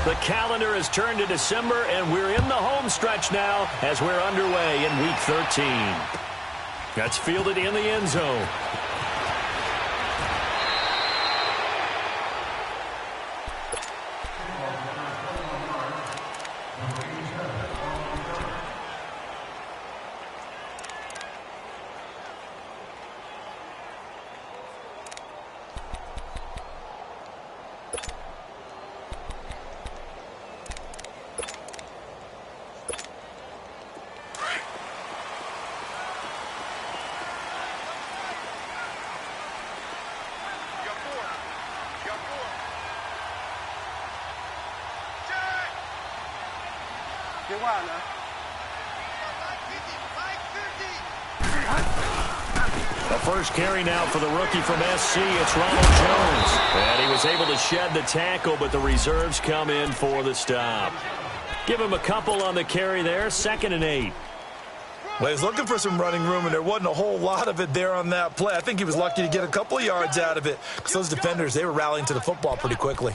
The calendar has turned to December, and we're in the home stretch now as we're underway in Week 13. That's fielded in the end zone. The first carry now for the rookie from SC. It's Ronald Jones. And he was able to shed the tackle, but the reserves come in for the stop. Give him a couple on the carry there. 2nd and 8. Well, he was looking for some running room, and there wasn't a whole lot of it there on that play. I think he was lucky to get a couple of yards out of it because those defenders, they were rallying to the football pretty quickly.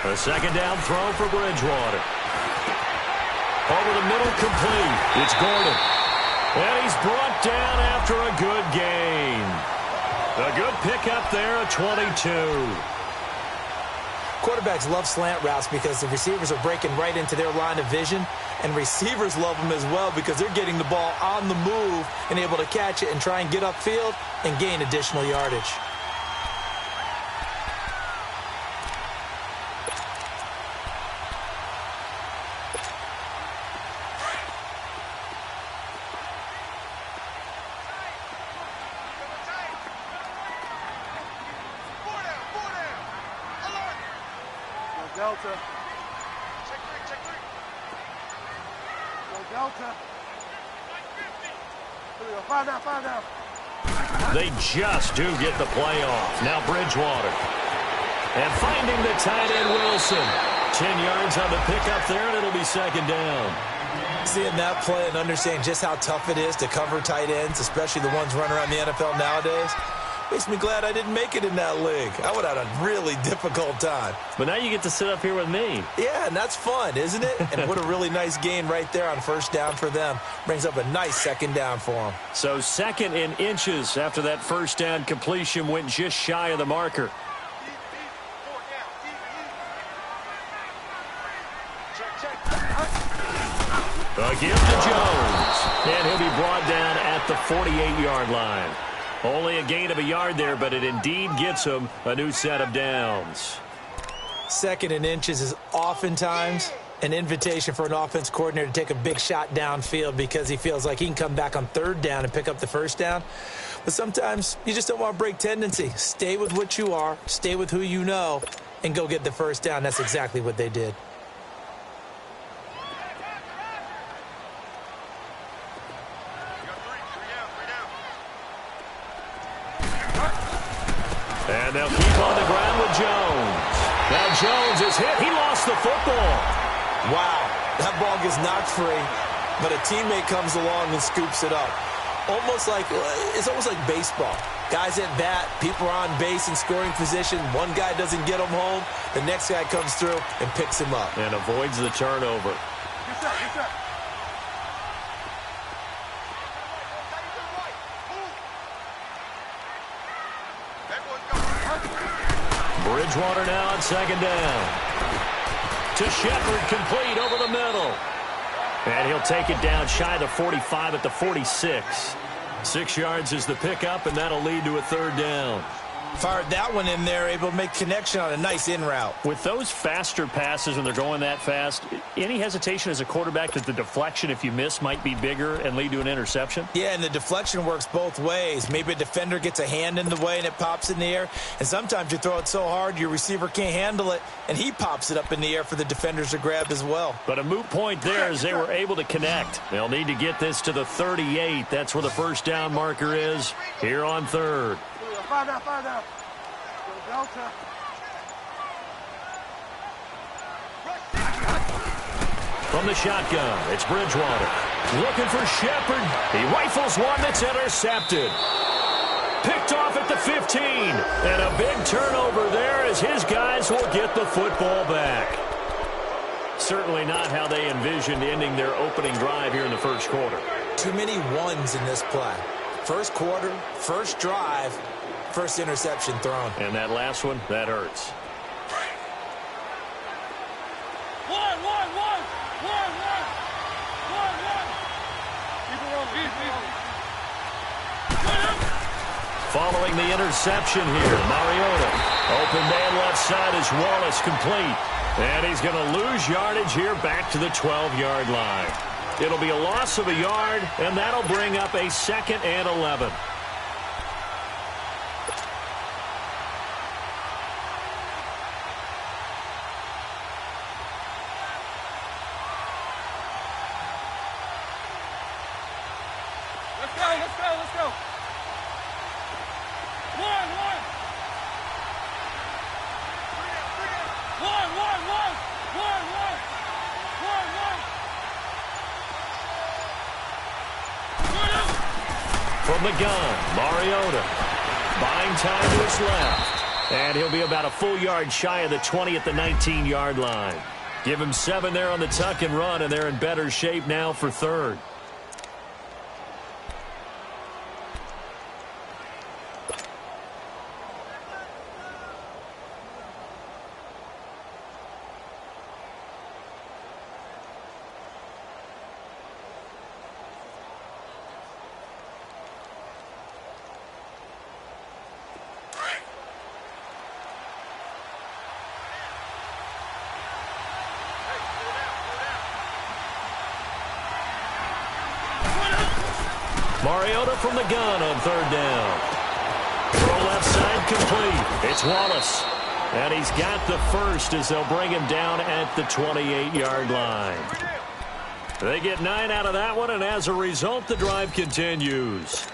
A second down throw for Bridgewater. Over the middle, complete. It's Gordon. And he's brought down after a good gain. A good pickup there at 22. Quarterbacks love slant routes because the receivers are breaking right into their line of vision, and receivers love them as well because they're getting the ball on the move and able to catch it and try and get upfield and gain additional yardage. Delta. Check 3. Go Delta. Here we go. 5 down. They just do get the play off. Now Bridgewater. And finding the tight end Wilson. 10 yards on the pickup there, and it'll be 2nd down. Seeing that play and understanding just how tough it is to cover tight ends, especially the ones running around the NFL nowadays, makes me glad I didn't make it in that league. I would have had a really difficult time. But now you get to sit up here with me. Yeah, and that's fun, isn't it? And what a really nice gain right there on 1st down for them. Brings up a nice 2nd down for them. So 2nd in inches after that 1st down completion went just shy of the marker. A give to Jones. And he'll be brought down at the 48-yard line. Only a gain of a yard there, but it indeed gets him a new set of downs. 2nd in inches is oftentimes an invitation for an offense coordinator to take a big shot downfield because he feels like he can come back on 3rd down and pick up the 1st down. But sometimes you just don't want to break tendency. Stay with what you are, stay with who you know, and go get the 1st down. That's exactly what they did. And they'll keep on the ground with Jones. Now Jones is hit. He lost the football. Wow. That ball gets knocked free, but a teammate comes along and scoops it up. It's almost like baseball. Guys at bat, people are on base in scoring position. One guy doesn't get him home. The next guy comes through and picks him up. And avoids the turnover. Good shot. Bridgewater now on 2nd down. To Shepard, complete over the middle. And he'll take it down shy of the 45 at the 46. 6 yards is the pickup, and that'll lead to a 3rd down. Fired that one in there, able to make connection on a nice in route. With those faster passes when they're going that fast, any hesitation as a quarterback that the deflection, if you miss, might be bigger and lead to an interception? Yeah, and the deflection works both ways. Maybe a defender gets a hand in the way and it pops in the air. And sometimes you throw it so hard your receiver can't handle it, and he pops it up in the air for the defenders to grab as well. But a moot point there as they were able to connect. They'll need to get this to the 38. That's where the first down marker is here on third. Five down, five down. Go Delta. From the shotgun, it's Bridgewater. Looking for Shepard. He rifles one that's intercepted. Picked off at the 15. And a big turnover there as his guys will get the football back. Certainly not how they envisioned ending their opening drive here in the first quarter. Too many ones in this play. First quarter, first drive, first interception thrown. And that last one, that hurts. Following the interception here, Mariota. Open man left side is Wallace complete. And he's going to lose yardage here back to the 12-yard line. It'll be a loss of a yard, and that'll bring up a 2nd and 11. Let's go. From the gun, Mariota. Buying time to his left. And he'll be about a full yard shy of the 20 at the 19-yard line. Give him 7 there on the tuck and run, and they're in better shape now for third. Mariota from the gun on third down. Throw left side complete. It's Wallace. And he's got the first as they'll bring him down at the 28-yard line. They get 9 out of that one, and as a result, the drive continues.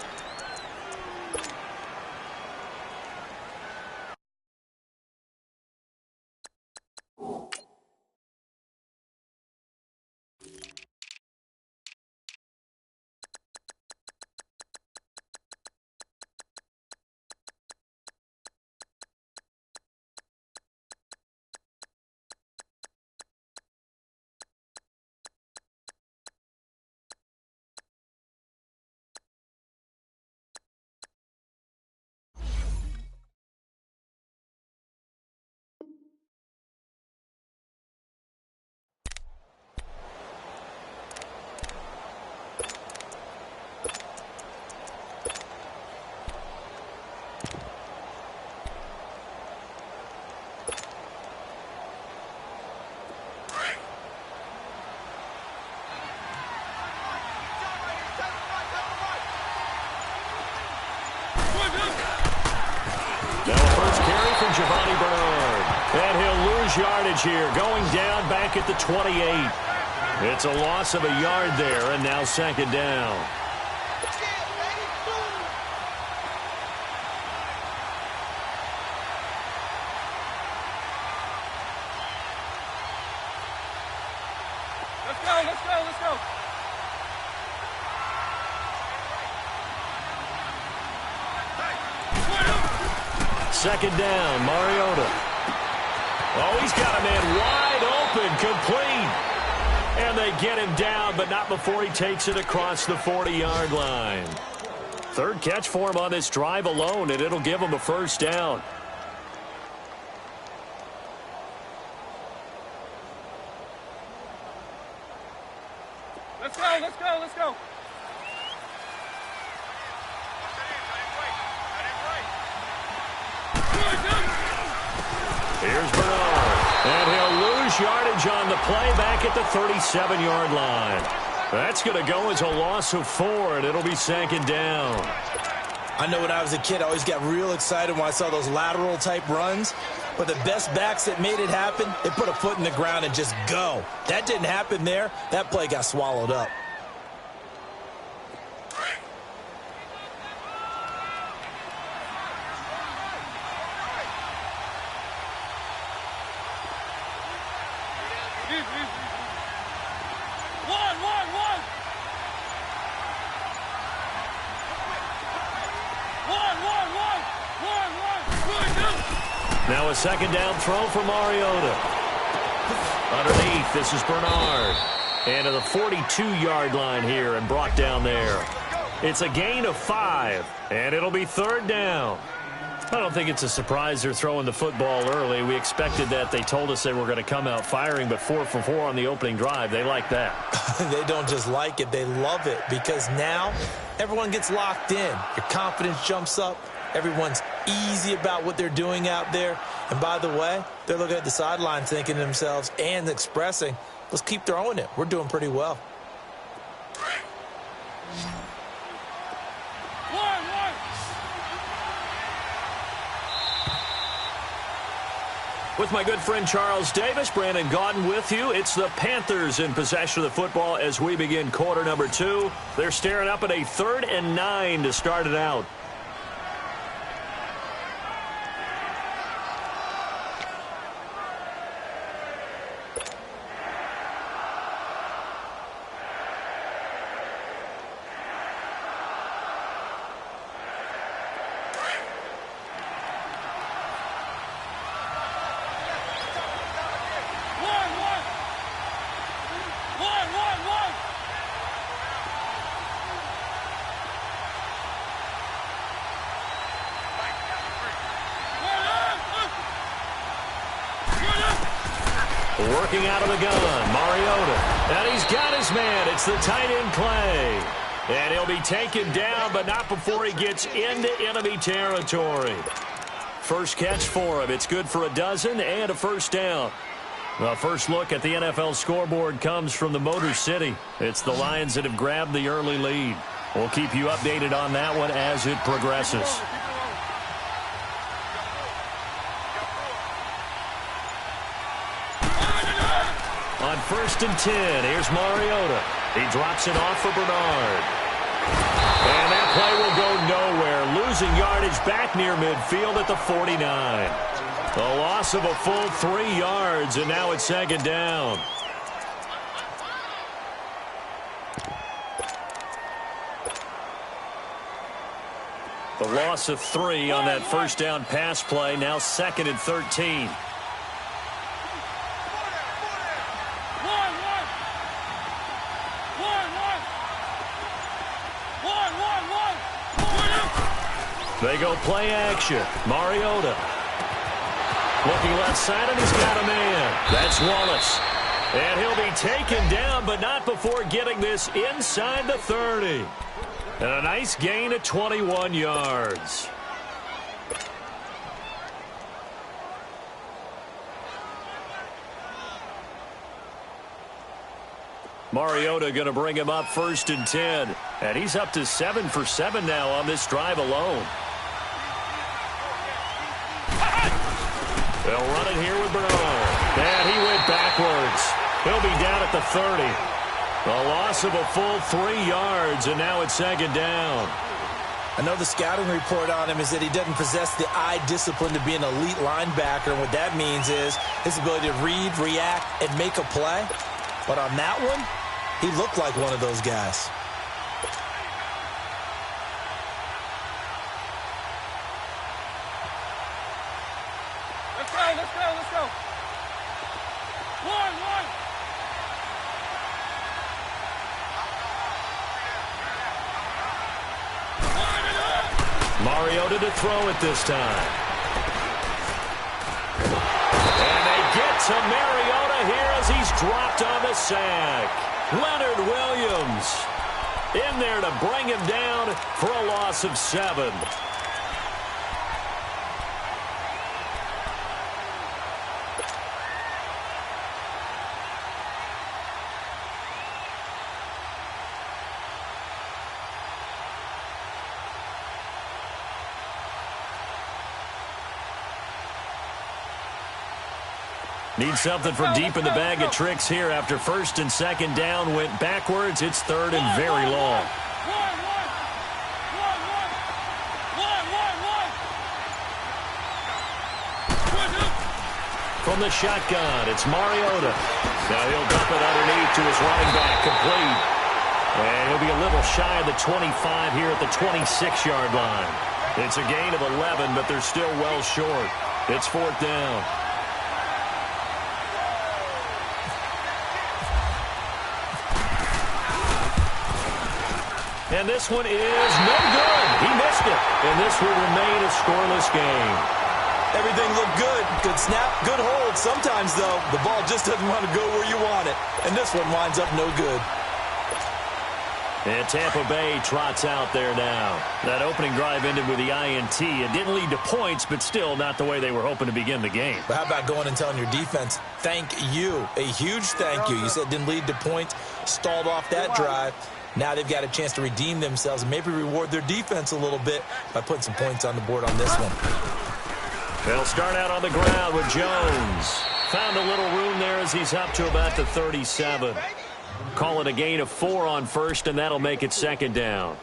Giovanni Bernard. And he'll lose yardage here, going down back at the 28. It's a loss of a yard there, and now 2nd down. Let's go. 2nd down, Mariota. Oh, he's got a man wide open, complete. And they get him down, but not before he takes it across the 40-yard line. 3rd catch for him on this drive alone, and it'll give him a first down. Let's go. Here's Bernard. And he'll lose yardage on the play back at the 37-yard line. That's going to go as a loss of 4, and it'll be second down. I know when I was a kid, I always got real excited when I saw those lateral-type runs. But the best backs that made it happen, they put a foot in the ground and just go. That didn't happen there. That play got swallowed up. Now a second down throw for Mariota. Underneath, this is Bernard. And to the 42-yard line here and brought down there. It's a gain of 5, and it'll be third down. I don't think it's a surprise they're throwing the football early. We expected that. They told us they were going to come out firing, but 4 for 4 on the opening drive. They like that. They don't just like it, they love it, because now everyone gets locked in. Your confidence jumps up. Everyone's easy about what they're doing out there. And by the way, they're looking at the sideline thinking to themselves and expressing, let's keep throwing it. We're doing pretty well. With my good friend Charles Davis, Brandon Gaudin with you. It's the Panthers in possession of the football as we begin quarter number 2. They're staring up at a 3rd and 9 to start it out. Working out of the gun, Mariota. And he's got his man. It's the tight end play. And he'll be taken down, but not before he gets into enemy territory. First catch for him. It's good for a dozen and a first down. The first look at the NFL scoreboard comes from the Motor City. It's the Lions that have grabbed the early lead. We'll keep you updated on that one as it progresses. On 1st and 10, here's Mariota. He drops it off for Bernard. And that play will go nowhere. Losing yardage back near midfield at the 49. A loss of a full 3 yards, and now it's second down. The loss of 3 on that first down pass play. Now 2nd and 13. They go play action. Mariota. Looking left side, and he's got a man. That's Wallace. And he'll be taken down, but not before getting this inside the 30. And a nice gain of 21 yards. Mariota going to bring him up 1st and 10. And he's up to 7 for 7 now on this drive alone. They'll run it here with Bernard. And he went backwards. He'll be down at the 30. A loss of a full 3 yards, and now it's second down. I know the scouting report on him is that he doesn't possess the eye discipline to be an elite linebacker. And what that means is his ability to read, react, and make a play. But on that one, he looked like one of those guys. Let's go, let's go, let's go. One. Mariota to throw it this time. And they get to Mariota here as he's dropped on the sack. Leonard Williams in there to bring him down for a loss of 7. Need something from deep in the bag of tricks here. After first and second down went backwards, it's third and very long. From the shotgun, it's Mariota. Now he'll dump it underneath to his running back, complete. And he'll be a little shy of the 25 here at the 26-yard line. It's a gain of 11, but they're still well short. It's fourth down. And this one is no good. He missed it. And this will remain a scoreless game. Everything looked good. Good snap, good hold. Sometimes, though, the ball just doesn't want to go where you want it. And this one winds up no good. And Tampa Bay trots out there now. That opening drive ended with the INT. It didn't lead to points, but still not the way they were hoping to begin the game. But how about going and telling your defense, thank you, a huge thank you. You said it didn't lead to points, stalled off that drive. Now they've got a chance to redeem themselves and maybe reward their defense a little bit by putting some points on the board on this one. They'll start out on the ground with Jones. Found a little room there as he's up to about the 37. Call it a gain of 4 on first, and that'll make it second down.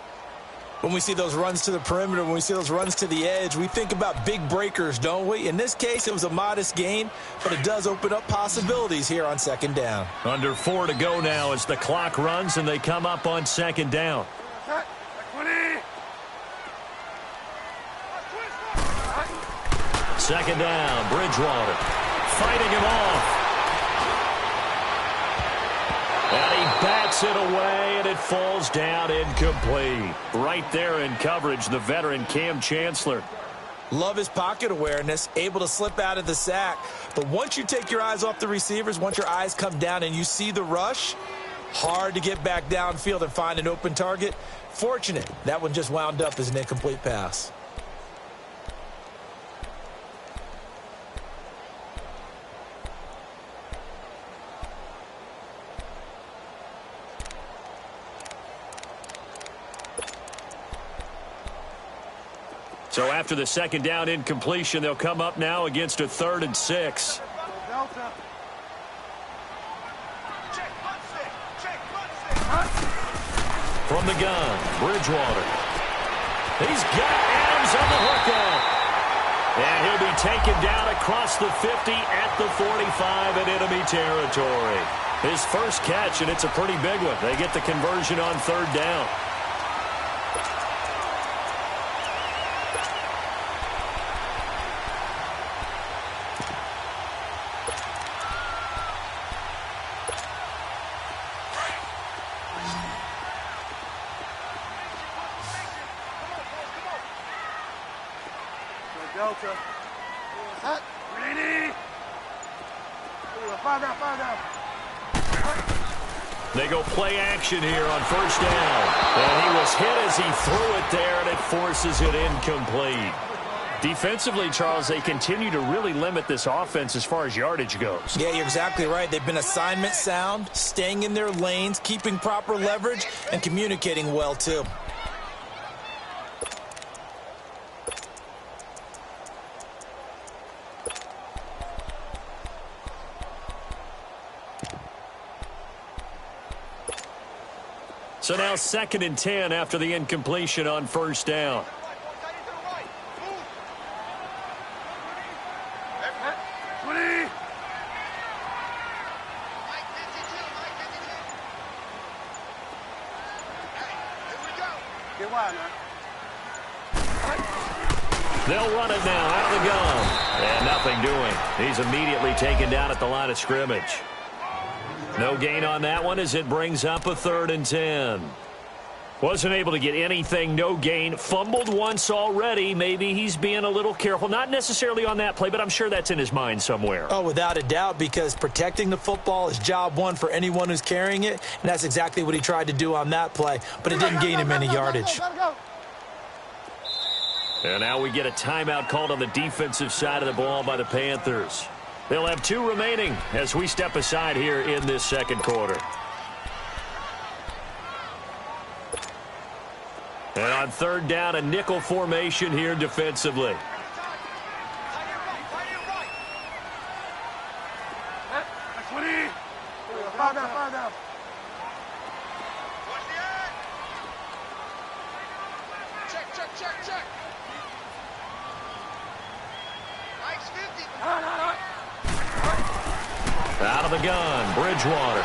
When we see those runs to the perimeter, when we see those runs to the edge, we think about big breakers, don't we? In this case, it was a modest gain, but it does open up possibilities here on second down. Under 4 to go now as the clock runs, and they come up on second down. Second down, Bridgewater fighting him off. And he bats it away, and it falls down incomplete. Right there in coverage, the veteran Cam Chancellor. Love his pocket awareness, able to slip out of the sack. But once you take your eyes off the receivers, once your eyes come down and you see the rush, hard to get back downfield and find an open target. Fortunate, that one just wound up as an incomplete pass. So after the second down incompletion, they'll come up now against a 3rd and 6. From the gun, Bridgewater. He's got Adams on the hookup. And he'll be taken down across the 50 at the 45 in enemy territory. His first catch, and it's a pretty big one. They get the conversion on 3rd down. Delta. Hot. Ready. 5 down. They go play action here on first down. And he was hit as he threw it there, and it forces it incomplete. Defensively, Charles, they continue to really limit this offense as far as yardage goes. Yeah, you're exactly right. They've been assignment sound, staying in their lanes, keeping proper leverage, and communicating well, too. So now 2nd and 10 after the incompletion on first down. They'll run it now out of the gun. And nothing doing. He's immediately taken down at the line of scrimmage. No gain on that one as it brings up a 3rd and 10. Wasn't able to get anything, no gain. Fumbled once already. Maybe he's being a little careful. Not necessarily on that play, but I'm sure that's in his mind somewhere. Oh, without a doubt, because protecting the football is job one for anyone who's carrying it, and that's exactly what he tried to do on that play, but it didn't gain him any yardage. And now we get a timeout called on the defensive side of the ball by the Panthers. They'll have 2 remaining as we step aside here in this second quarter. And on 3rd down, a nickel formation here defensively. of the gun. Bridgewater.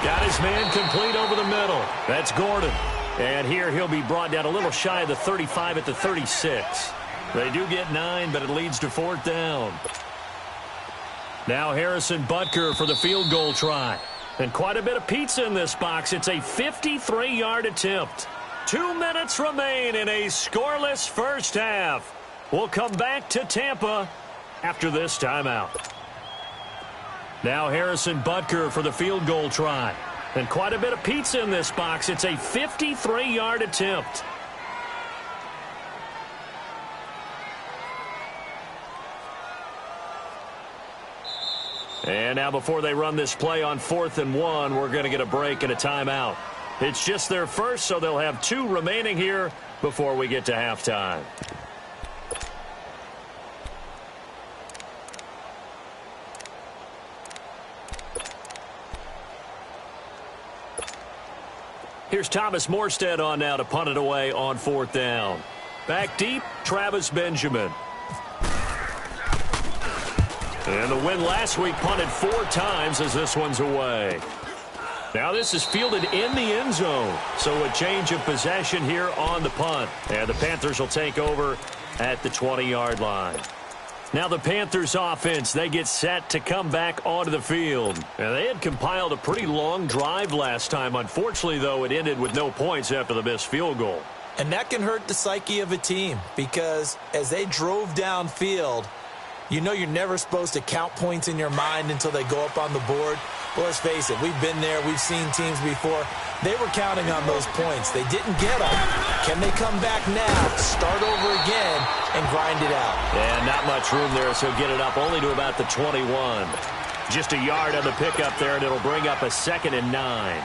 Got his man complete over the middle. That's Gordon. And here he'll be brought down a little shy of the 35 at the 36. They do get 9, but it leads to 4th down. Now Harrison Butker for the field goal try. And quite a bit of pizza in this box. It's a 53-yard attempt. 2 minutes remain in a scoreless first half. We'll come back to Tampa after this timeout. Now Harrison Butker for the field goal try. And quite a bit of pizza in this box. It's a 53-yard attempt. And now before they run this play on 4th and 1, we're going to get a break and a timeout. It's just their first, so they'll have 2 remaining here before we get to halftime. Here's Thomas Morstead on now to punt it away on 4th down. Back deep, Travis Benjamin. And the win last week punted 4 times as this one's away. Now this is fielded in the end zone. So a change of possession here on the punt. And the Panthers will take over at the 20-yard line. Now the Panthers offense, they get set to come back onto the field. And they had compiled a pretty long drive last time. Unfortunately, though, it ended with no points after the missed field goal. And that can hurt the psyche of a team because as they drove downfield, you know you're never supposed to count points in your mind until they go up on the board. Well, let's face it, we've been there. We've seen teams before. They were counting on those points. They didn't get them. Can they come back now, start over again, and grind it out? And not much room there, so get it up only to about the 21. Just a yard on the pickup there, and it'll bring up a 2nd and 9.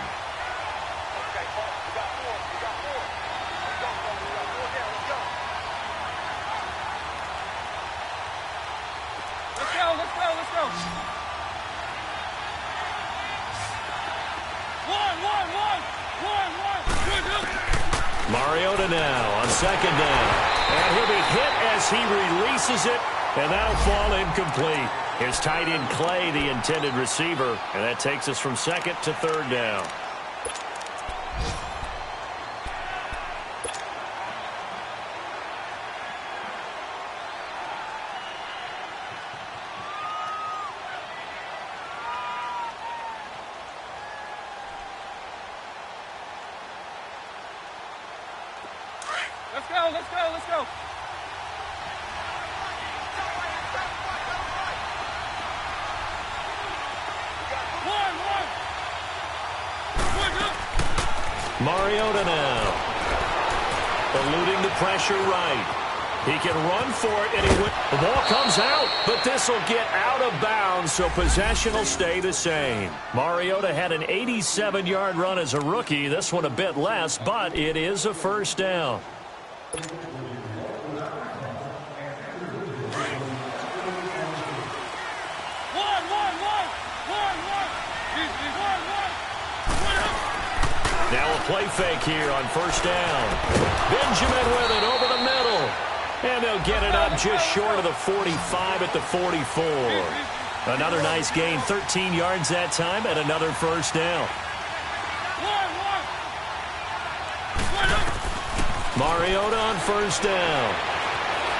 Mariota now on 2nd down. And he'll be hit as he releases it, and that'll fall incomplete. His tight end Clay, the intended receiver, and that takes us from 2nd to 3rd down. Let's go. Mariota now. Eluding the pressure right. He can run for it, and the ball comes out, but this will get out of bounds, so possession will stay the same. Mariota had an 87-yard run as a rookie. This one a bit less, but it is a 1st down. Now a play fake here on 1st down. Benjamin with it over the middle. And they'll get it up just short of the 45 at the 44. Another nice gain, 13 yards that time, and another 1st down. Mariota on 1st down.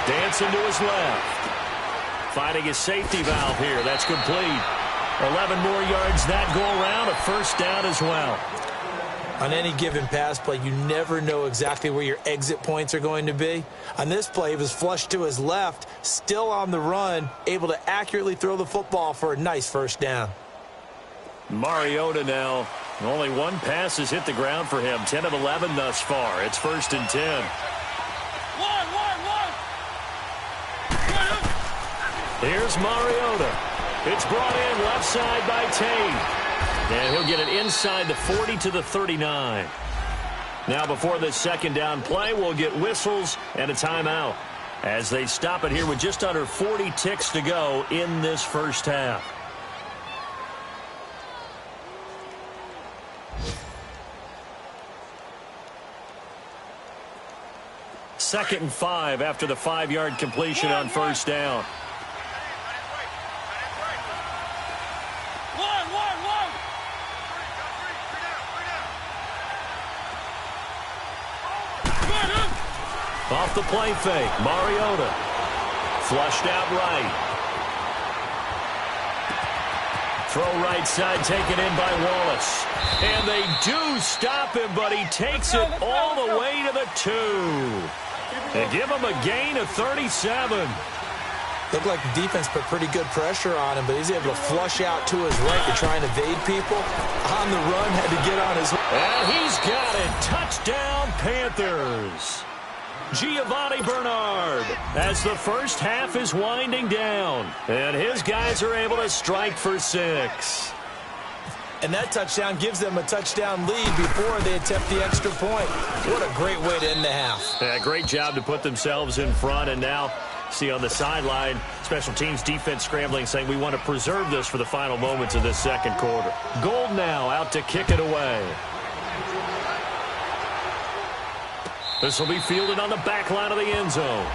Dancing to his left. Finding his safety valve here. That's complete. 11 more yards that go around. A 1st down as well. On any given pass play, you never know exactly where your exit points are going to be. On this play, he was flushed to his left, still on the run, able to accurately throw the football for a nice 1st down. Mariota now. Only one pass has hit the ground for him. 10 of 11 thus far. It's 1st and 10. Here's Mariota. It's brought in left side by Tate. And he'll get it inside the 40 to the 39. Now before this 2nd down play, we'll get whistles and a timeout as they stop it here with just under 40 ticks to go in this 1st half. Second and 5 after the 5-yard completion on 1st down. Off the play fake, Mariota. Flushed out right. Throw right side, taken in by Wallace. And they do stop him, but he takes it all the way to the 2. They give him a gain of 37. Looked like the defense put pretty good pressure on him, but he's able to flush out to his right to try and evade people. On the run, had to get on his... And he's got it. Touchdown, Panthers. Giovanni Bernard as the first half is winding down. And his guys are able to strike for 6. And that touchdown gives them a touchdown lead before they attempt the extra point. What a great way to end the half. Yeah, great job to put themselves in front. And now, see on the sideline, special teams defense scrambling, saying we want to preserve this for the final moments of this second quarter. Gold now out to kick it away. This will be fielded on the back line of the end zone.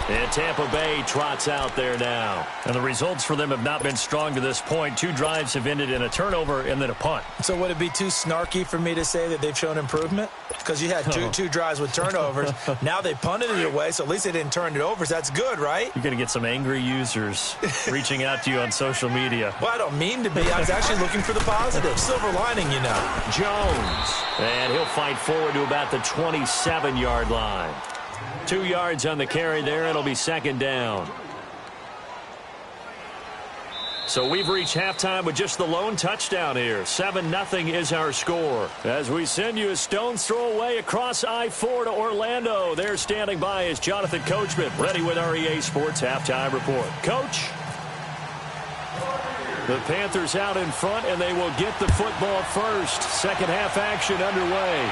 And Tampa Bay trots out there now. And the results for them have not been strong to this point. 2 drives have ended in a turnover and then a punt. So would it be too snarky for me to say that they've shown improvement? Because you had two drives with turnovers. Now they punted it away, so at least they didn't turn it over. So that's good, right? You're going to get some angry users reaching out to you on social media. Well, I don't mean to be. I was actually looking for the positive. Silver lining, you know. Jones. And he'll fight forward to about the 27-yard line. 2 yards on the carry there. It'll be second down. So we've reached halftime with just the lone touchdown here. 7-0 is our score. As we send you a stone's throw away across I-4 to Orlando. There standing by is Jonathan Coachman, ready with our EA Sports Halftime Report. Coach? The Panthers out in front, and they will get the football first. Second half action underway.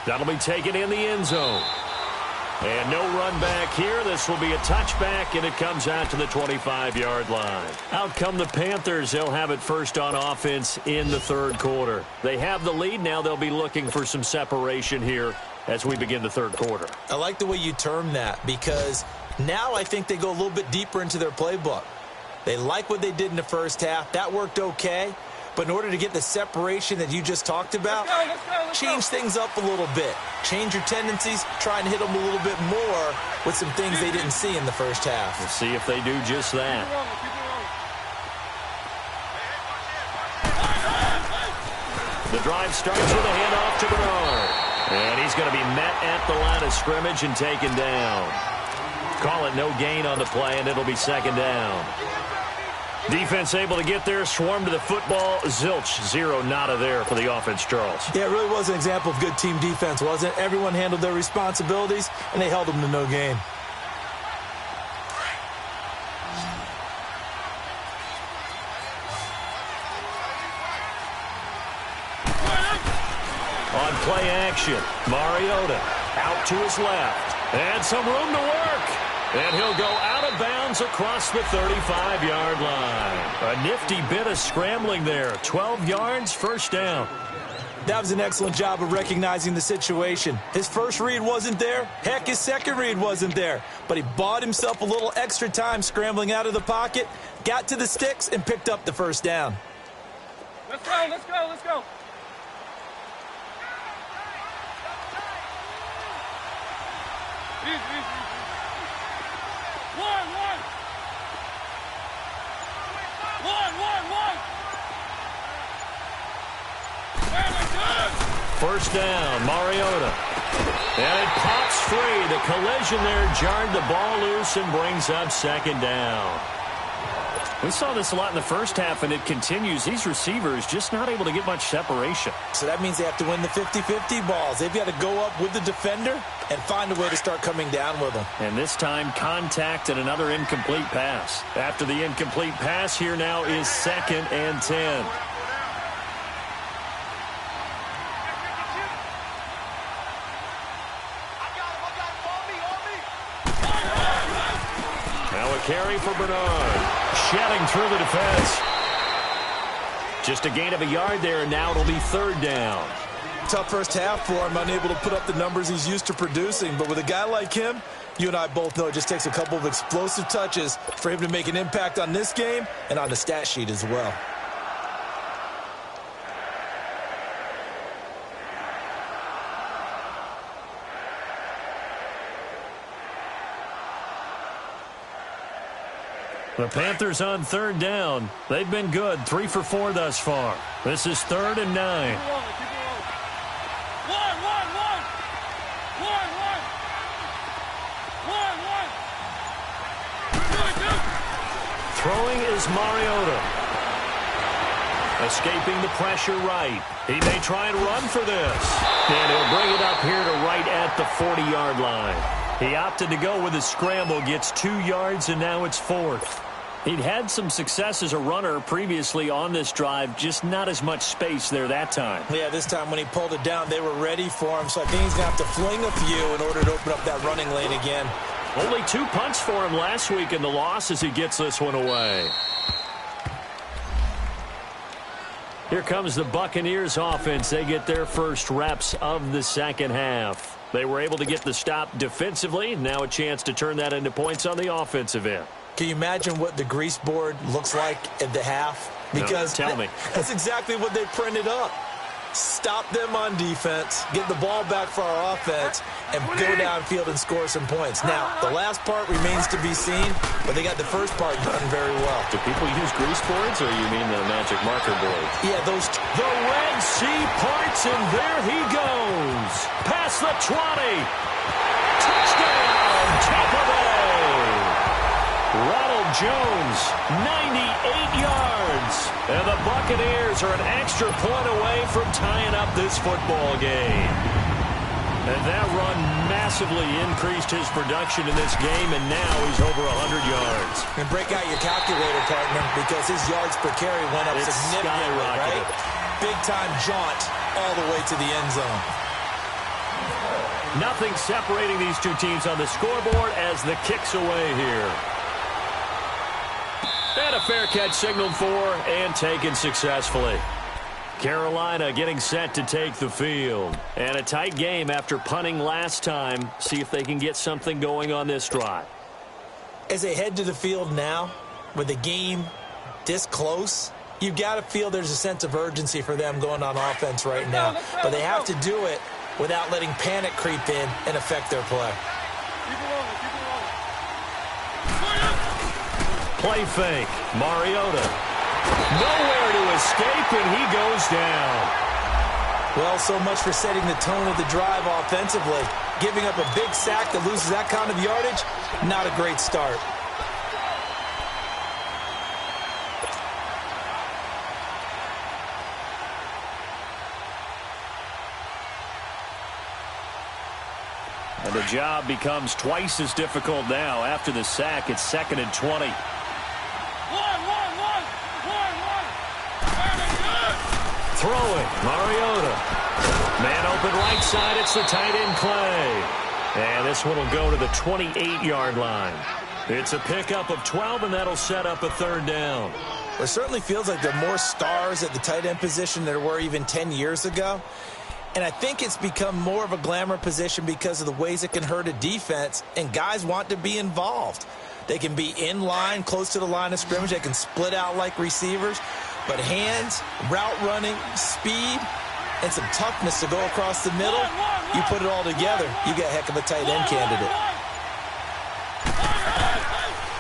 That'll be taken in the end zone. And no run back here. This will be a touchback, and it comes out to the 25-yard line. Out come the Panthers. They'll have it first on offense in the third quarter. They have the lead. Now they'll be looking for some separation here as we begin the third quarter. I like the way you term that, because now I think they go a little bit deeper into their playbook. They like what they did in the first half. That worked okay. But in order to get the separation that you just talked about, change things up a little bit. Change your tendencies, try and hit them a little bit more with some things they didn't see in the first half. We'll see if they do just that. The drive starts with a handoff to Bernard. And he's going to be met at the line of scrimmage and taken down. Call it no gain on the play, and it'll be second down. Defense able to get there, swarm to the football. Zilch, 0 nada there for the offense, Charles. Yeah, it really was an example of good team defense, wasn't it? Everyone handled their responsibilities, and they held them to no gain. On play action, Mariota out to his left. And some room to work. And he'll go out of bounds across the 35-yard line. A nifty bit of scrambling there. 12 yards, first down. That was an excellent job of recognizing the situation. His first read wasn't there. Heck, his second read wasn't there. But he bought himself a little extra time scrambling out of the pocket, got to the sticks, and picked up the first down. Let's go, let's go, let's go. First down, Mariota. And it pops free. The collision there jarred the ball loose and brings up second down. We saw this a lot in the first half, and it continues. These receivers just not able to get much separation. So that means they have to win the 50-50 balls. They've got to go up with the defender and find a way to start coming down with them. And this time, contact and another incomplete pass. After the incomplete pass, here now is 2nd and 10. Carry for Bernard. Shedding through the defense. Just a gain of a yard there, and now it'll be third down. Tough first half for him, unable to put up the numbers he's used to producing. But with a guy like him, you and I both know it just takes a couple of explosive touches for him to make an impact on this game and on the stat sheet as well. The Panthers on third down. They've been good, 3 for 4 thus far. This is 3rd and 9. Keep it rolling. One. Throwing is Mariota. Escaping the pressure right. He may try and run for this. And he'll bring it up here to right at the 40-yard line. He opted to go with a scramble, gets 2 yards, and now it's 4th. He'd had some success as a runner previously on this drive, just not as much space there that time. Yeah, this time when he pulled it down, they were ready for him, so I think he's going to have to fling a few in order to open up that running lane again. Only 2 punts for him last week in the loss as he gets this one away. Here comes the Buccaneers offense. They get their first reps of the second half. They were able to get the stop defensively. Now a chance to turn that into points on the offensive end. Can you imagine what the grease board looks like at the half? Because no, tell me. That's exactly what they printed up. Stop them on defense, get the ball back for our offense, and go downfield and score some points. Now, the last part remains to be seen, but they got the first part done very well. Do people use grease boards, or you mean the magic marker board? Yeah, those. The Red Sea parts, and there he goes. Past the 20. Touchdown, Tampa Bay. Ronald Jones, 98 yards. And the Buccaneers are an extra point away from tying up this football game. And that run massively increased his production in this game, and now he's over 100 yards. And break out your calculator, partner, because his yards per carry went up significantly, right? Big-time jaunt all the way to the end zone. Nothing separating these two teams on the scoreboard as the kick's away here. And a fair catch signaled for and taken successfully. Carolina getting set to take the field. And a tight game after punting last time. See if they can get something going on this drive. As they head to the field now, with the game this close, you've got to feel there's a sense of urgency for them going on offense right now. But they have to do it without letting panic creep in and affect their play. Play fake. Mariota. Nowhere to escape, and he goes down. Well, so much for setting the tone of the drive offensively. Giving up a big sack that loses that kind of yardage, not a great start. And the job becomes twice as difficult now. After the sack, it's 2nd and 20. Throwing, Mariota. Man open right side, it's the tight end Clay. And this one will go to the 28-yard line. It's a pickup of 12, and that'll set up a 3rd down. It certainly feels like there are more stars at the tight end position than there were even 10 years ago. And I think it's become more of a glamour position because of the ways it can hurt a defense, and guys want to be involved. They can be in line, close to the line of scrimmage. They can split out like receivers. But hands, route running, speed, and some toughness to go across the middle, you put it all together, you got a heck of a tight end candidate.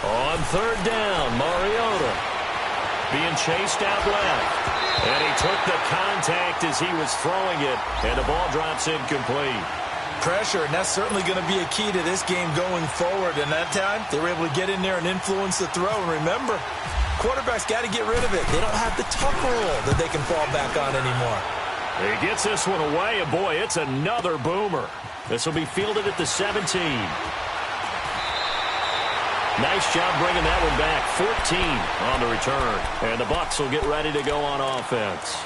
On 3rd down, Mariota being chased out left. And he took the contact as he was throwing it, and the ball drops incomplete. Pressure, and that's certainly going to be a key to this game going forward. And that time, they were able to get in there and influence the throw. And remember, quarterback's got to get rid of it. They don't have the tuck rule that they can fall back on anymore. He gets this one away, and boy, it's another boomer. This will be fielded at the 17. Nice job bringing that one back. 14 on the return. And the Bucs will get ready to go on offense.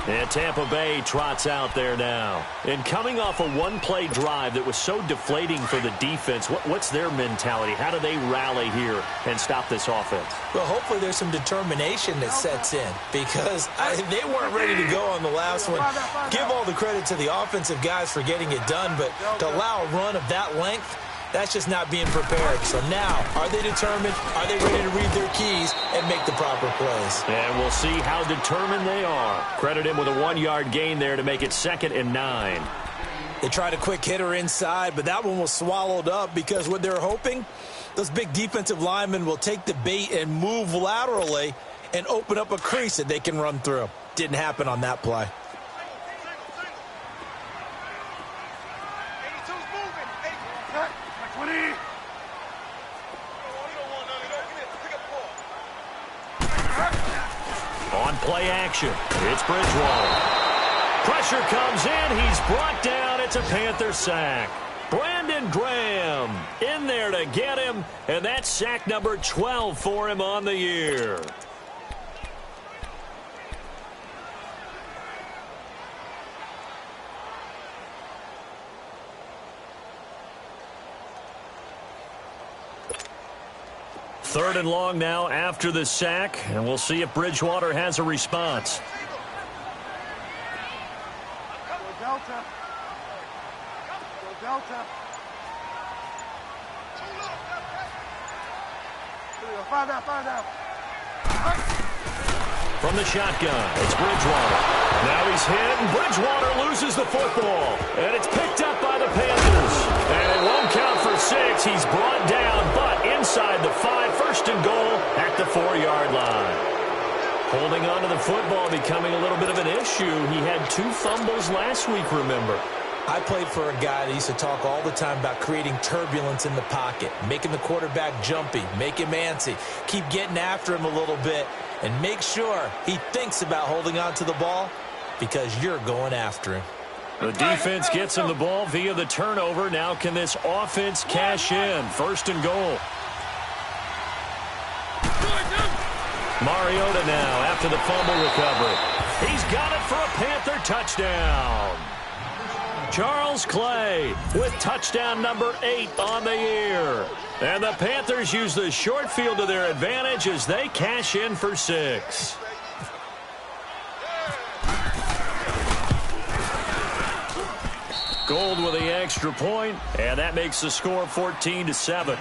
And Tampa Bay trots out there now. And coming off a one-play drive that was so deflating for the defense, what's their mentality? How do they rally here and stop this offense? Well, hopefully there's some determination that sets in, because they weren't ready to go on the last one. Give all the credit to the offensive guys for getting it done, but to allow a run of that length, that's just not being prepared. So now, are they determined? Are they ready to read their keys and make the proper plays? And we'll see how determined they are. Credit him with a 1-yard gain there to make it 2nd and 9. They tried a quick hitter inside, but that one was swallowed up because what they're hoping, those big defensive linemen will take the bait and move laterally and open up a crease that they can run through. Didn't happen on that play. On play action, it's Bridgewater. Pressure comes in. He's brought down. It's a Panther sack. Brandon Graham in there to get him, and that's sack number 12 for him on the year. Third and long now after the sack, and we'll see if Bridgewater has a response. Delta. Delta. Find out. From the shotgun, it's Bridgewater. Now he's hit, and Bridgewater loses the football. And it's picked up by the Panthers. And it won't count for 6. He's brought down, but inside the 5, first and goal at the 4-yard line. Holding on to the football becoming a little bit of an issue. He had 2 fumbles last week, remember. I played for a guy that used to talk all the time about creating turbulence in the pocket, making the quarterback jumpy, make him antsy, keep getting after him a little bit, and make sure he thinks about holding on to the ball because you're going after him. The defense gets him the ball via the turnover. Now can this offense cash in? First and goal. Mariota now after the fumble recovery. He's got it for a Panther touchdown. Charles Clay with touchdown number 8 on the year. And the Panthers use the short field to their advantage as they cash in for 6. Gold with the extra point, and that makes the score 14-7.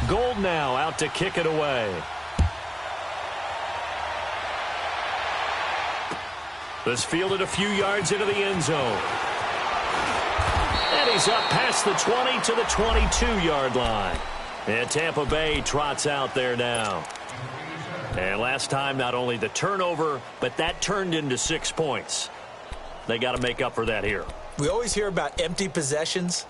Gold now out to kick it away. This fielded a few yards into the end zone. And he's up past the 20 to the 22-yard line. And Tampa Bay trots out there now. And last time, not only the turnover, but that turned into 6 points. They got to make up for that here. We always hear about empty possessions,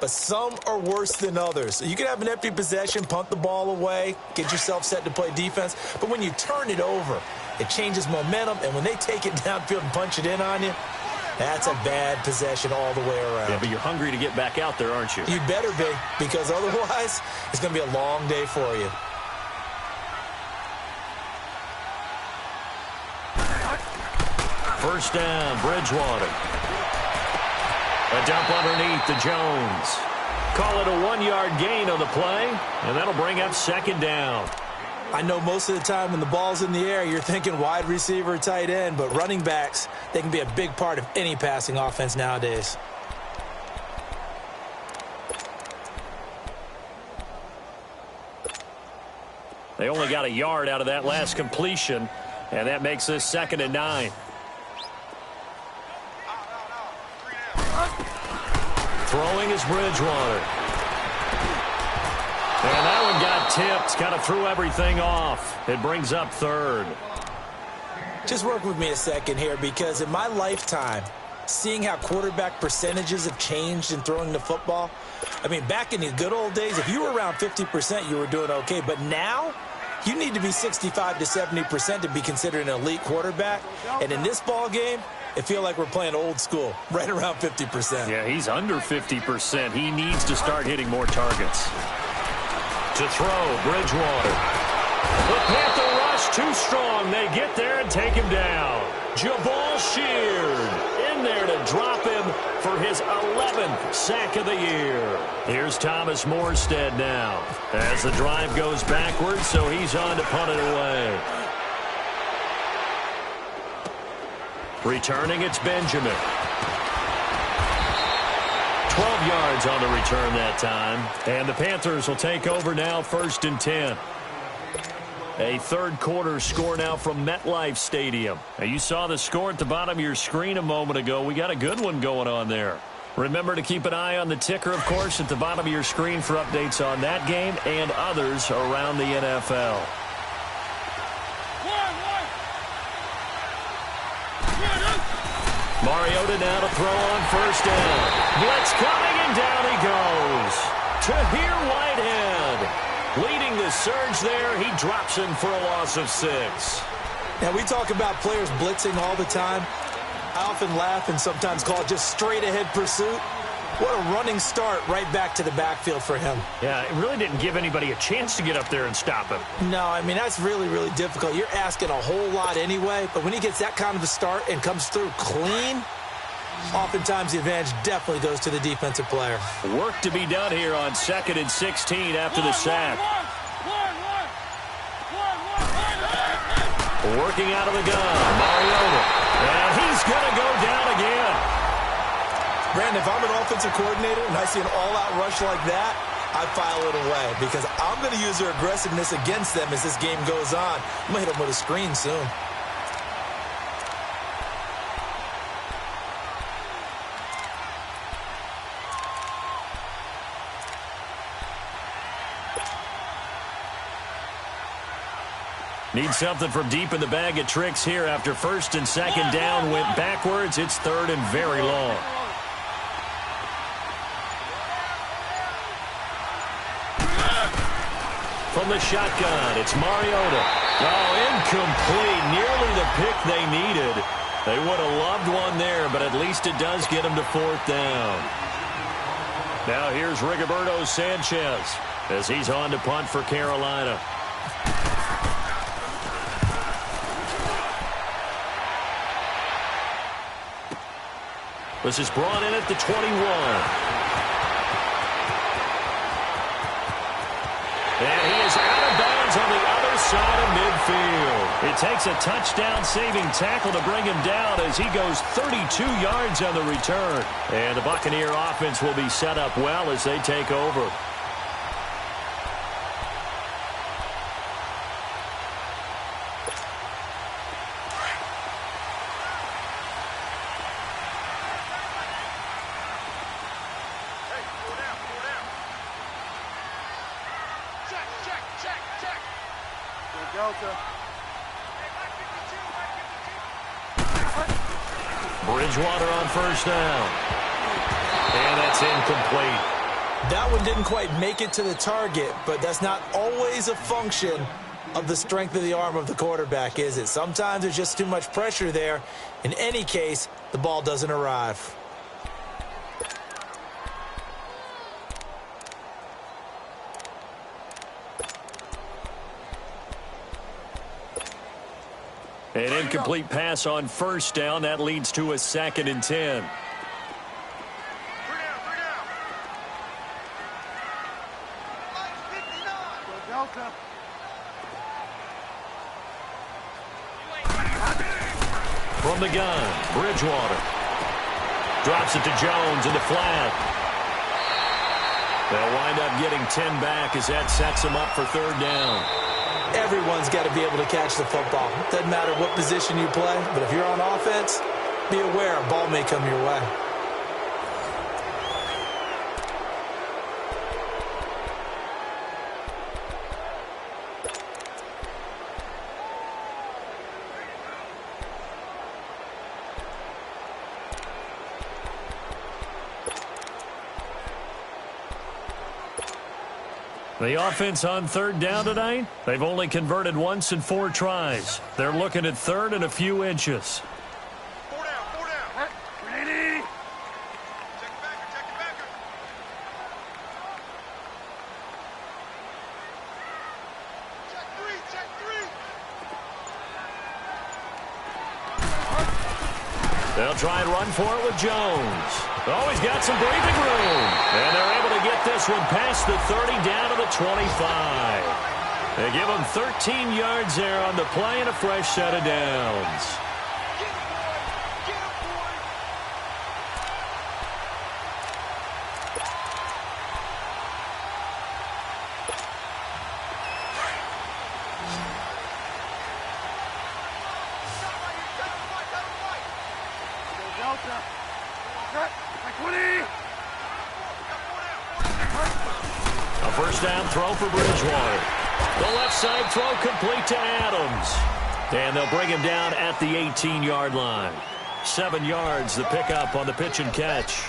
but some are worse than others. You can have an empty possession, punt the ball away, get yourself set to play defense. But when you turn it over, it changes momentum. And when they take it downfield and punch it in on you, that's a bad possession all the way around. Yeah, but you're hungry to get back out there, aren't you? You better be, because otherwise it's going to be a long day for you. First down, Bridgewater. A dump underneath to Jones. Call it a 1-yard gain on the play, and that'll bring up second down. I know most of the time when the ball's in the air, you're thinking wide receiver, tight end, but running backs, they can be a big part of any passing offense nowadays. They only got a yard out of that last completion, and that makes this 2nd and 9. Throwing is Bridgewater. And that one got tipped. Kind of threw everything off. It brings up 3rd. Just work with me a second here, because in my lifetime, seeing how quarterback percentages have changed in throwing the football, I mean, back in the good old days, if you were around 50%, you were doing okay. But now, you need to be 65 to 70% to be considered an elite quarterback. And in this ball game, it feels like we're playing old school, right around 50%. Yeah, he's under 50%. He needs to start hitting more targets. To throw, Bridgewater. The Panther rush too strong. They get there and take him down. Jabal Sheard in there to drop him for his 11th sack of the year. Here's Thomas Morstead now as the drive goes backwards, so he's on to punt it away. Returning, it's Benjamin. 12 yards on the return that time. And the Panthers will take over now, 1st and 10. A third quarter score now from MetLife Stadium. Now, you saw the score at the bottom of your screen a moment ago. We got a good one going on there. Remember to keep an eye on the ticker, of course, at the bottom of your screen for updates on that game and others around the NFL. Mariota now to throw on 1st down. Blitz coming, and down he goes. Tahir Whitehead leading the surge there. He drops him for a loss of 6. Now, we talk about players blitzing all the time. I often laugh and sometimes call it just straight-ahead pursuit. What a running start right back to the backfield for him. Yeah, it really didn't give anybody a chance to get up there and stop him. No, I mean, that's really, really difficult. You're asking a whole lot anyway, but when he gets that kind of a start and comes through clean, oftentimes the advantage definitely goes to the defensive player. Work to be done here on 2nd and 16 after the sack. Working out of the gun, Mariota. And he's going to go down again. Brandon, if I'm an offensive coordinator and I see an all-out rush like that, I file it away because I'm going to use their aggressiveness against them as this game goes on. I'm going to hit them with a screen soon. Need something from deep in the bag of tricks here after 1st and 2nd down went backwards. It's 3rd and very long. From the shotgun, it's Mariota. Oh, incomplete. Nearly the pick they needed. They would have loved one there, but at least it does get them to 4th down. Now here's Rigoberto Sanchez as he's on to punt for Carolina. This is brought in at the 21. And he is out of bounds on the other side of midfield. It takes a touchdown-saving tackle to bring him down as he goes 32 yards on the return. And the Buccaneer offense will be set up well as they take over. Bridgewater on 1st down. And that's incomplete. That one didn't quite make it to the target, but that's not always a function of the strength of the arm of the quarterback, is it? Sometimes there's just too much pressure there. In any case, the ball doesn't arrive. An incomplete pass on 1st down. That leads to a 2nd and 10. From the gun, Bridgewater. Drops it to Jones in the flat. They'll wind up getting 10 back as that sets them up for 3rd down. Everyone's got to be able to catch the football. Doesn't matter what position you play, but if you're on offense, be aware a ball may come your way. The offense on 3rd down tonight, they've only converted once in 4 tries. They're looking at 3rd and a few inches. 4 down. Ready. Check it back. Check 3. They'll try and run for it with Jones. Oh, he's got some breathing room. And they're able to get this one past the 30 down to the 25. They give him 13 yards there on the play and a fresh set of downs. A first down throw for Bridgewater. The left side throw complete to Adams. And they'll bring him down at the 18-yard line. 7 yards, the pickup on the pitch and catch.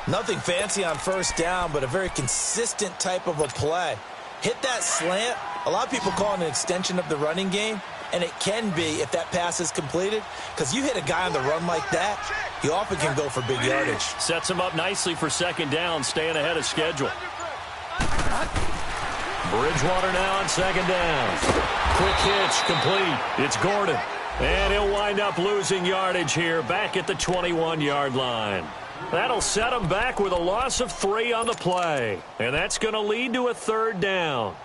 Nothing fancy on first down, but a very consistent type of a play. Hit that slant. A lot of people call it an extension of the running game, and it can be if that pass is completed, because you hit a guy on the run like that, he often can go for big yardage. Sets him up nicely for second down, staying ahead of schedule. Bridgewater now on second down. Quick hitch, complete. It's Gordon. And he'll wind up losing yardage here back at the 21-yard line. That'll set him back with a loss of 3 on the play. And that's going to lead to a third down.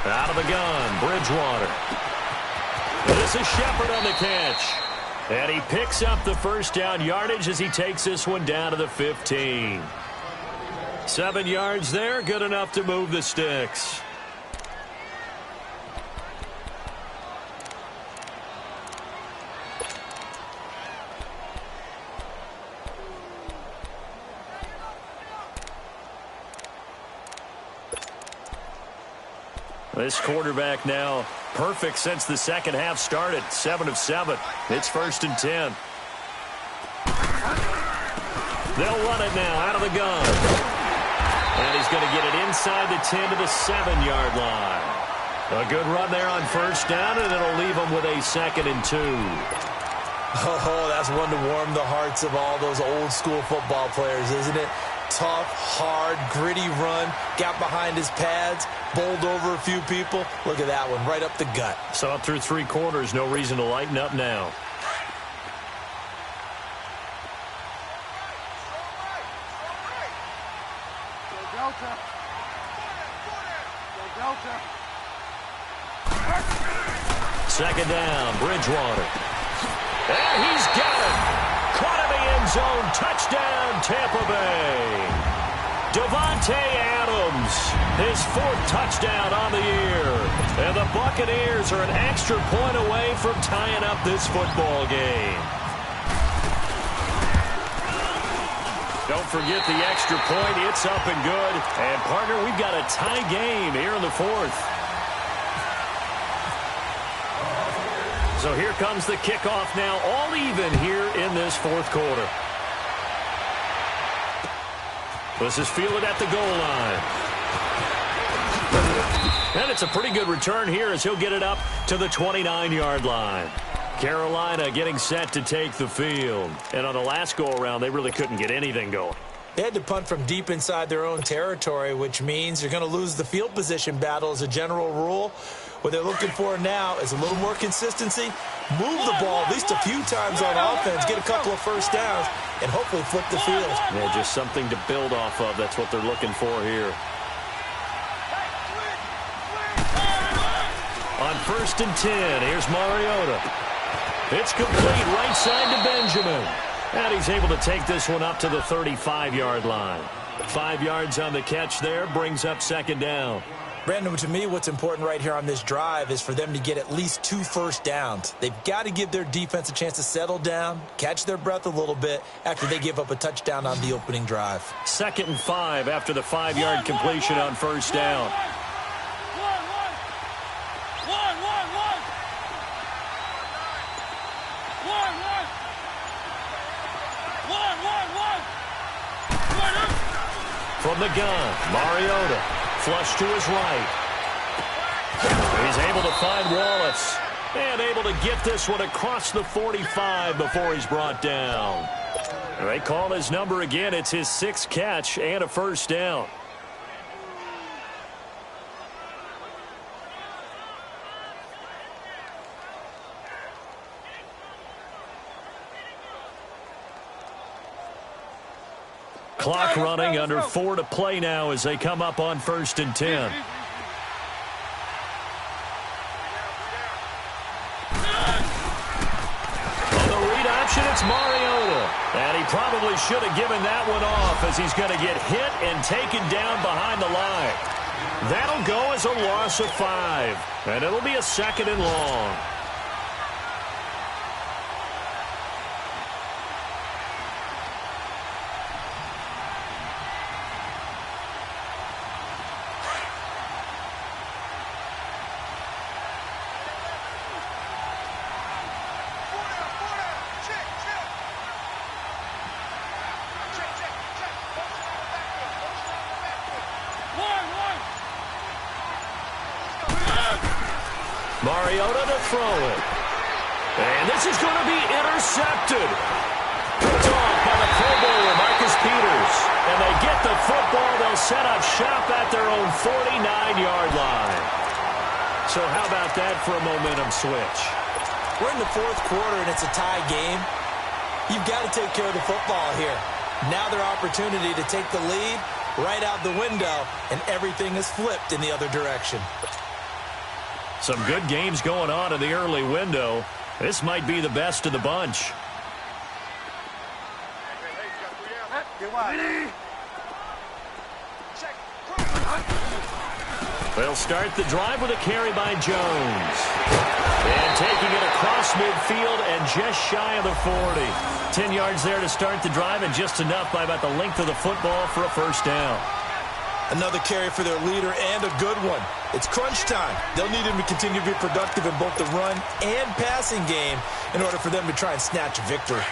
Out of the gun, Bridgewater. This is Shepard on the catch. And he picks up the first down yardage as he takes this one down to the 15. 7 yards there, good enough to move the sticks. This quarterback now perfect since the second half started. 7 of 7. It's 1st and 10. They'll run it now out of the gun. And he's going to get it inside the 10 to the 7-yard line. A good run there on first down, and it'll leave him with a 2nd and 2. Oh, that's one to warm the hearts of all those old school football players, isn't it? Tough, hard, gritty run, got behind his pads, bowled over a few people. Look at that one, right up the gut. Saw it through 3 quarters, no reason to lighten up now. Second down, Bridgewater. And he's got it. Caught in the end zone. Touchdown, Tampa Bay. Davante Adams, his 4th touchdown on the year. And the Buccaneers are an extra point away from tying up this football game. Don't forget the extra point. It's up and good. And, partner, we've got a tie game here in the 4th. So here comes the kickoff now, all even here in this 4th quarter. This is fielded at the goal line. And it's a pretty good return here as he'll get it up to the 29-yard line. Carolina getting set to take the field. And on the last go-around, they really couldn't get anything going. They had to punt from deep inside their own territory, which means you're going to lose the field position battle as a general rule. What they're looking for now is a little more consistency, move the ball at least a few times on offense, get a couple of first downs, and hopefully flip the field. Yeah, just something to build off of. That's what they're looking for here. On 1st and 10, here's Mariota. It's complete right side to Benjamin. And he's able to take this one up to the 35-yard line. 5 yards on the catch there, brings up second down. Brandon, to me, what's important right here on this drive is for them to get at least 2 first downs. They've got to give their defense a chance to settle down, catch their breath a little bit after they give up a touchdown on the opening drive. 2nd and 5 after the 5-yard completion on first down. From the gun, Mariota. Flush to his right. He's able to find Wallace. And able to get this one across the 45 before he's brought down. They call his number again. It's his 6th catch and a first down. Clock running, under 4 to play now as they come up on 1st and 10. On the read option, it's Mariota. And he probably should have given that one off as he's going to get hit and taken down behind the line. That'll go as a loss of 5. And it'll be a 2nd and long. Mariota to throw it. And this is going to be intercepted. Picked off by the Pro Bowler, Marcus Peters. And they get the football. They'll set up shop at their own 49-yard line. So how about that for a momentum switch? We're in the 4th quarter, and it's a tie game. You've got to take care of the football here. Now their opportunity to take the lead right out the window, and everything is flipped in the other direction. Some good games going on in the early window. This might be the best of the bunch. They'll start the drive with a carry by Jones. And taking it across midfield and just shy of the 40. 10 yards there to start the drive and just enough by about the length of the football for a first down. Another carry for their leader and a good one. It's crunch time. They'll need him to continue to be productive in both the run and passing game in order for them to try and snatch a victory.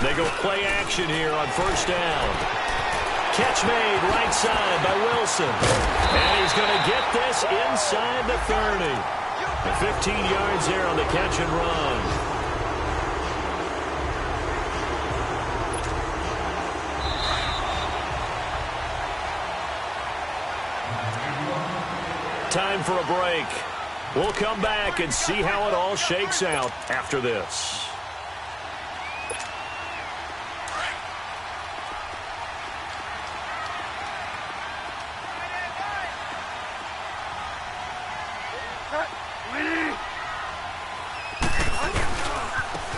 They go play action here on first down. Catch made right side by Wilson. And he's going to get this inside the 30. 15 yards there on the catch and run. Time for a break. We'll come back and see how it all shakes out after this.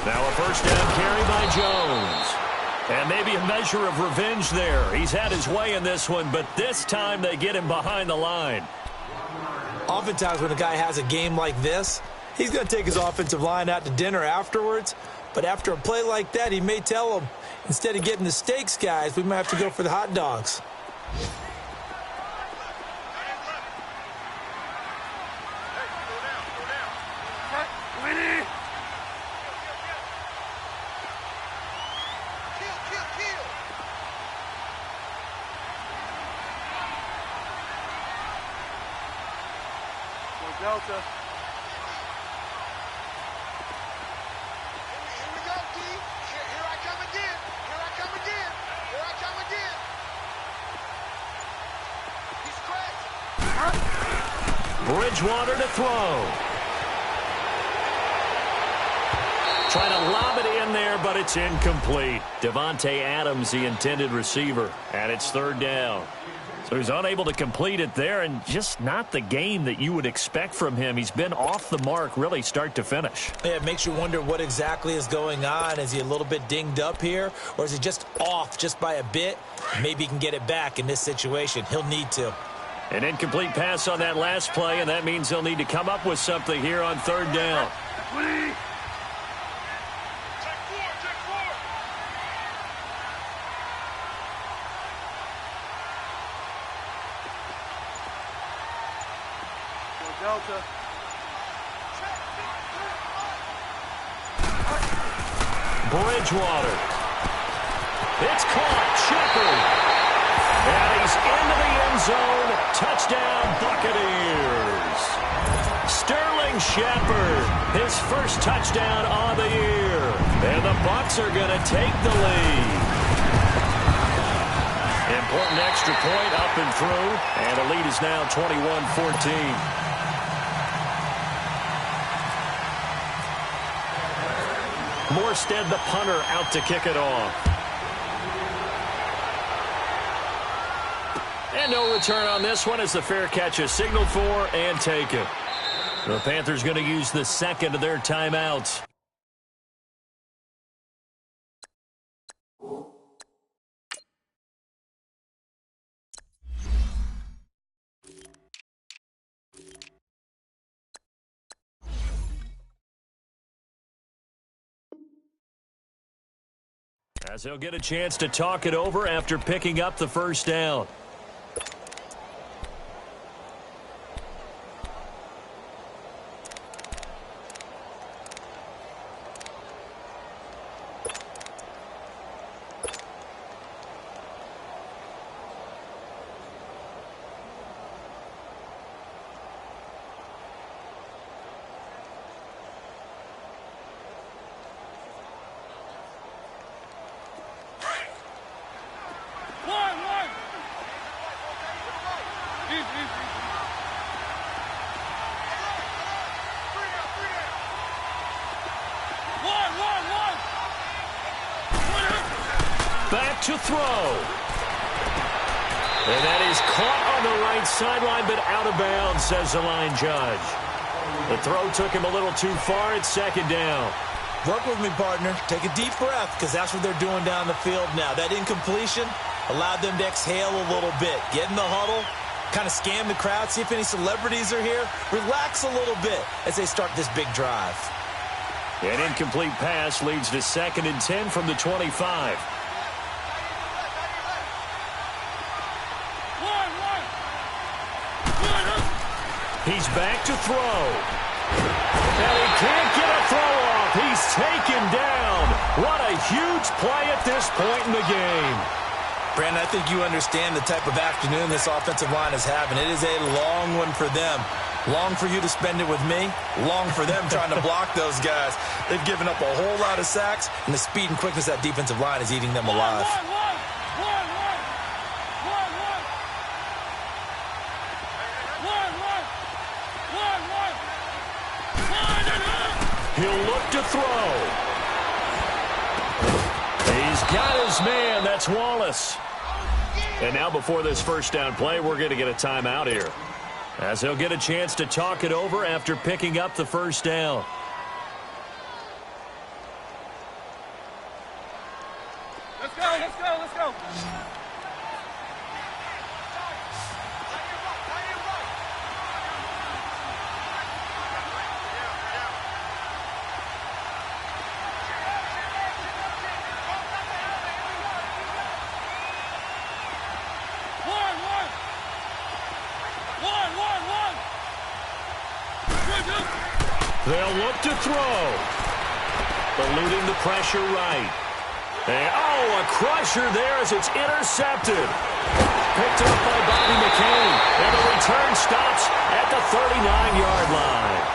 Now a first down carry by Jones. And maybe a measure of revenge there. He's had his way in this one, but this time they get him behind the line. Oftentimes when a guy has a game like this, he's going to take his offensive line out to dinner afterwards. But after a play like that, he may tell them, instead of getting the steaks, guys, we might have to go for the hot dogs. Delta. Here we go, D. Here I come again. Here I come again. Here I come again. He's cracked. Bridgewater to throw. Trying to lob it in there, but it's incomplete. Devontae Adams, the intended receiver, and it's third down. So he's unable to complete it there, and just not the game that you would expect from him. He's been off the mark, really, start to finish. Yeah, it makes you wonder what exactly is going on. Is he a little bit dinged up here, or is he just off just by a bit? Maybe he can get it back in this situation. He'll need to. An incomplete pass on that last play, and that means they'll need to come up with something here on third down. Bridgewater. It's caught. Shepard. And he's into the end zone. Touchdown, Buccaneers. Sterling Shepard, his first touchdown on the year. And the Bucs are going to take the lead. Important extra point up and through. And the lead is now 21-14. Morstead, the punter, out to kick it off. And no return on this one as the fair catch is signaled for and taken. The Panthers going to use the second of their timeouts. As he'll get a chance to talk it over after picking up the first down. Back to throw. And that is caught on the right sideline, but out of bounds, says the line judge. The throw took him a little too far. It's second down. Work with me, partner. Take a deep breath, because that's what they're doing down the field now. That incompletion allowed them to exhale a little bit. Get in the huddle, kind of scan the crowd, see if any celebrities are here. Relax a little bit as they start this big drive. An incomplete pass leads to 2nd and 10 from the 25. He's back to throw. And he can't get a throw off. He's taken down. What a huge play at this point in the game. Brandon, I think you understand the type of afternoon this offensive line is having. It is a long one for them. Long for you to spend it with me. Long for them trying to block those guys. They've given up a whole lot of sacks, and the speed and quickness of that defensive line is eating them alive. He'll look to throw. He's got his man. That's Wallace. And now before this first down play, we're going to get a timeout here, as he'll get a chance to talk it over after picking up the first down. Let's go, let's go, let's go. They'll look to throw. Eluding the pressure right. And, oh, a crusher there as it's intercepted. Picked up by Bobby McCain. And the return stops at the 39-yard line.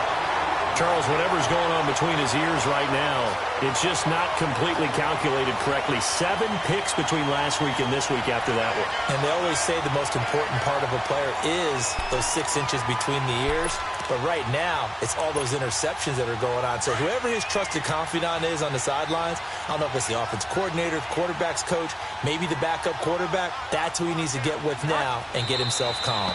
Charles, whatever's going on between his ears right now, it's just not completely calculated correctly. 7 picks between last week and this week after that one. And they always say the most important part of a player is those 6 inches between the ears. But right now, it's all those interceptions that are going on. So whoever his trusted confidant is on the sidelines, I don't know if it's the offense coordinator, the quarterback's coach, maybe the backup quarterback, that's who he needs to get with now and get himself calm.